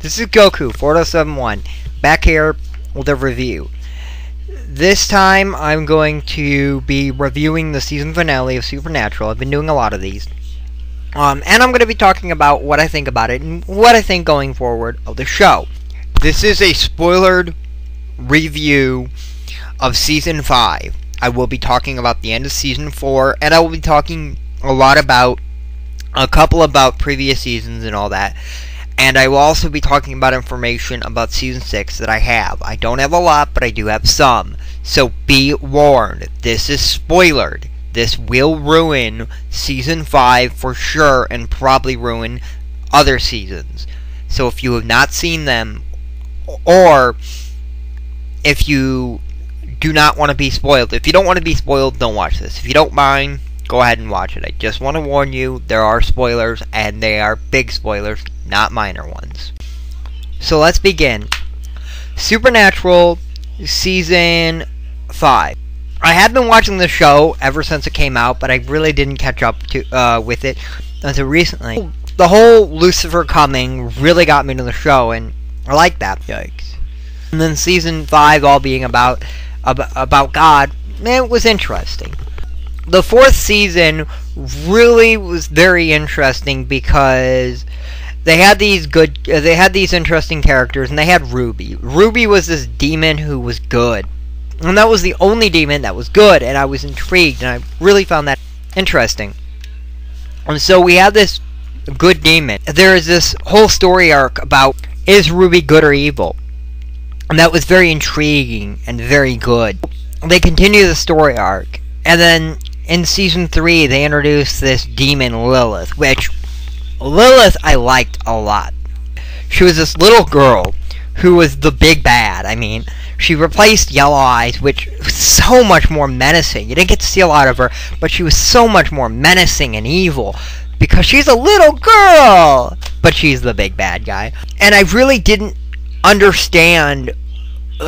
This is Goku4071 back here with a review. This time I'm going to be reviewing the season finale of Supernatural. I've been doing a lot of these. And I'm going to be talking about what I think about it and what I think going forward of the show. This is a spoilered review of Season 5. I will be talking about the end of Season 4, and I will be talking a lot about a couple about previous seasons and all that. And I will also be talking about information about Season 6 that I have. I don't have a lot, but I do have some. So be warned, this is spoilered. This will ruin Season 5 for sure, and probably ruin other seasons. So if you have not seen them, or if you do not want to be spoiled, if you don't want to be spoiled, don't watch this. If you don't mind, go ahead and watch it. I just want to warn you, there are spoilers, and they are big spoilers, not minor ones. So let's begin. Supernatural Season 5. I have been watching the show ever since it came out, but I really didn't catch up to with it until recently. The whole Lucifer coming really got me to the show, and I like that. Yikes. And then Season 5 all being about God, man, it was interesting. The fourth season really was very interesting because they had these interesting characters, and they had Ruby. Ruby was this demon who was good, and that was the only demon that was good, and I was intrigued, and I really found that interesting. And so we have this good demon. There is this whole story arc about, is Ruby good or evil? And that was very intriguing and very good. They continue the story arc, and then in Season 3, they introduced this demon, Lilith, which Lilith I liked a lot. She was this little girl who was the big bad. I mean, she replaced Yellow Eyes, which was so much more menacing. You didn't get to see a lot of her, but she was so much more menacing and evil because she's a little girl, but she's the big bad guy. And I really didn't understand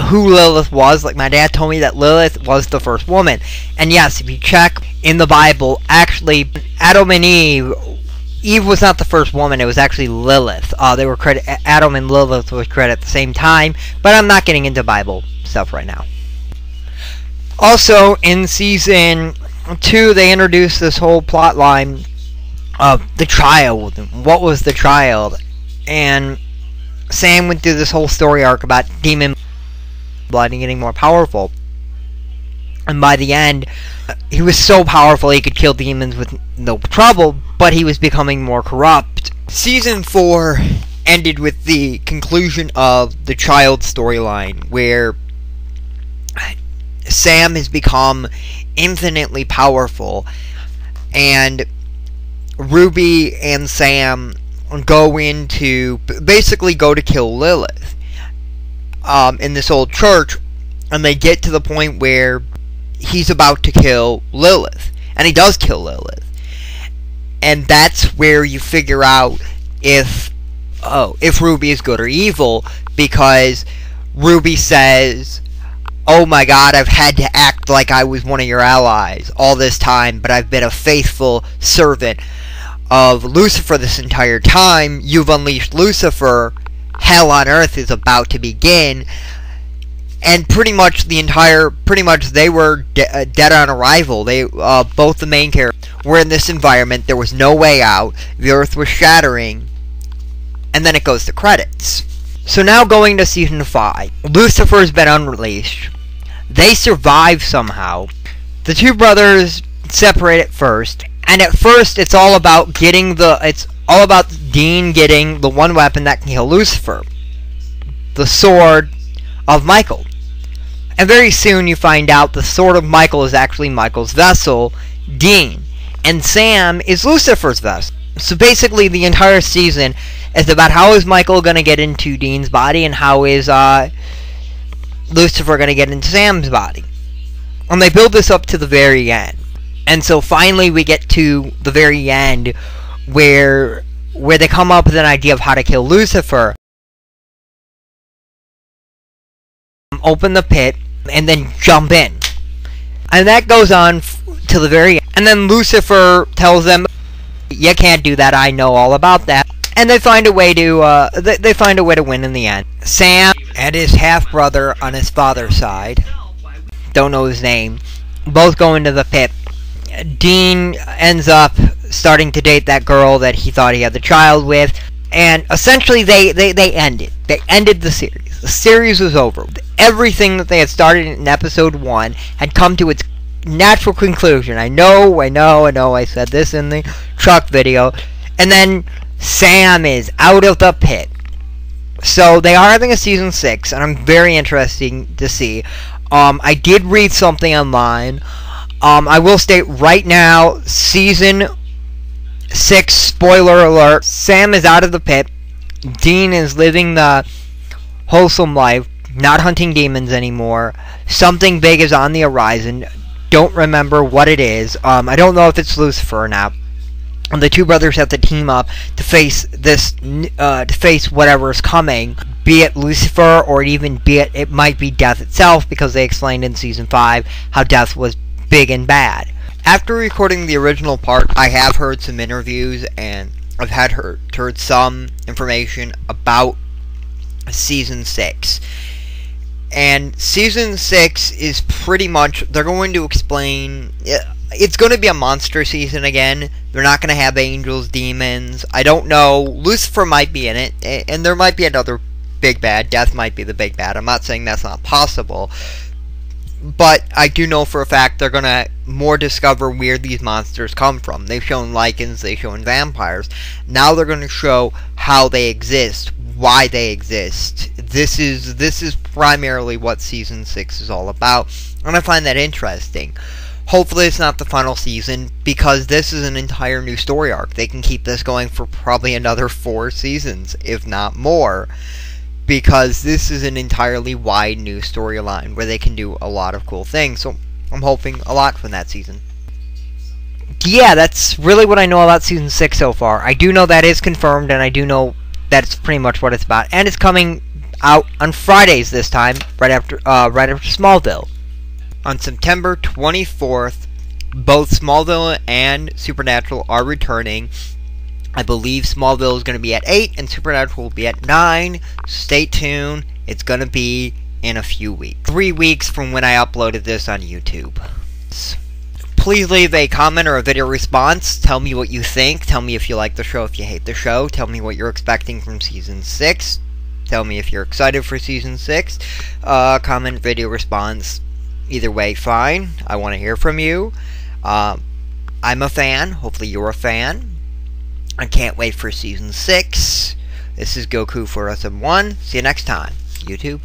who Lilith was. Like, my dad told me that Lilith was the first woman, and yes, if you check in the Bible, actually Adam and Eve was not the first woman. It was actually Lilith. They were Adam and Lilith was credited at the same time, but I'm not getting into Bible stuff right now. Also, in Season 2, they introduced this whole plot line of the child. What was the child? And Sam went through this whole story arc about demon blood and getting more powerful. And by the end, he was so powerful he could kill demons with no trouble, but he was becoming more corrupt. Season 4 ended with the conclusion of the child storyline, where Sam has become infinitely powerful, and Ruby and Sam basically go to kill Lilith in this old church, and they get to the point where he's about to kill Lilith, and he does kill Lilith, and that's where you figure out if Ruby is good or evil, because Ruby says, "Oh my God, I've had to act like I was one of your allies all this time, but I've been a faithful servant of Lucifer this entire time. You've unleashed Lucifer. Hell on earth is about to begin." And pretty much they were dead on arrival. They both the main characters were in this environment. There was no way out. The earth was shattering, and then it goes to credits. So now going to Season 5, Lucifer's been unreleased. They survive somehow. The two brothers separate at first, and at first it's all about Dean getting the one weapon that can kill Lucifer, the sword of Michael. And very soon you find out the sword of Michael is actually Michael's vessel, Dean, and Sam is Lucifer's vessel. So basically the entire season is about how is Michael going to get into Dean's body, and how is Lucifer going to get into Sam's body. And they build this up to the very end. And so finally we get to the very end where they come up with an idea of how to kill Lucifer. Open the pit and then jump in, and that goes on to the very end. And then Lucifer tells them, "You can't do that, I know all about that." and they find a way to they find a way to win in the end. Sam and his half brother on his father's side, don't know his name, both go into the pit. Dean ends up starting to date that girl that he thought he had the child with, and essentially they ended. They ended the series. The series was over. Everything that they had started in episode 1 had come to its natural conclusion. I know, I said this in the truck video. And then Sam is out of the pit. So they are having a season 6, and I'm very interested to see. I did read something online. I will state right now, season 6, spoiler alert, Sam is out of the pit. Dean is living the wholesome life, not hunting demons anymore. Something big is on the horizon. Don't remember what it is. I don't know if it's Lucifer or not. And the two brothers have to team up to face this, to face whatever is coming. Be it Lucifer, or even it might be death itself, because they explained in season 5 how death was big and bad. After recording the original part, I have heard some interviews, and I've heard some information about season 6. And season 6 is pretty much, they're going to explain, it's going to be a monster season again. They're not going to have angels, demons. I don't know. Lucifer might be in it, and there might be another big bad. Death might be the big bad. I'm not saying that's not possible. But I do know for a fact they're going to more discover where these monsters come from. They've shown lichens, they've shown vampires. Now they're going to show how they exist, why they exist. This is primarily what season 6 is all about, and I find that interesting. Hopefully it's not the final season, because this is an entire new story arc. They can keep this going for probably another 4 seasons, if not more, because this is an entirely wide new storyline where they can do a lot of cool things. So I'm hoping a lot from that season. Yeah, that's really what I know about season 6 so far. I do know that is confirmed, and I do know that's pretty much what it's about. And it's coming out on Fridays this time, right after Smallville. On September 24th, both Smallville and Supernatural are returning. I believe Smallville is going to be at 8 and Supernatural will be at 9. Stay tuned. It's going to be in a few weeks. 3 weeks from when I uploaded this on YouTube. Please leave a comment or a video response. Tell me what you think. Tell me if you like the show, if you hate the show. Tell me what you're expecting from Season 6. Tell me if you're excited for Season 6. Comment, video response. Either way, fine. I want to hear from you. I'm a fan. Hopefully you're a fan. I can't wait for Season 6. This is Goku for SM1. See you next time. YouTube.